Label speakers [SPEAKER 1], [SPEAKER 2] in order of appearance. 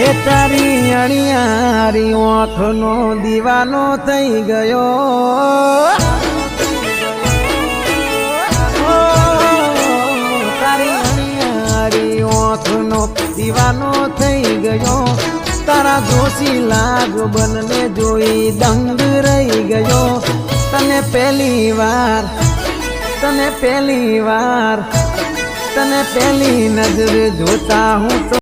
[SPEAKER 1] એ તારી અણિયારી ઓંખનો દીવાનો થઈ ગયો તારી અણિયારી ઓંખનો દીવાનો થઈ ગયો તારા દોષી લાગ બનને જોઈ દંગ રહી ગયો તને પહેલી વાર તને પહેલી નજર જોતા હું તો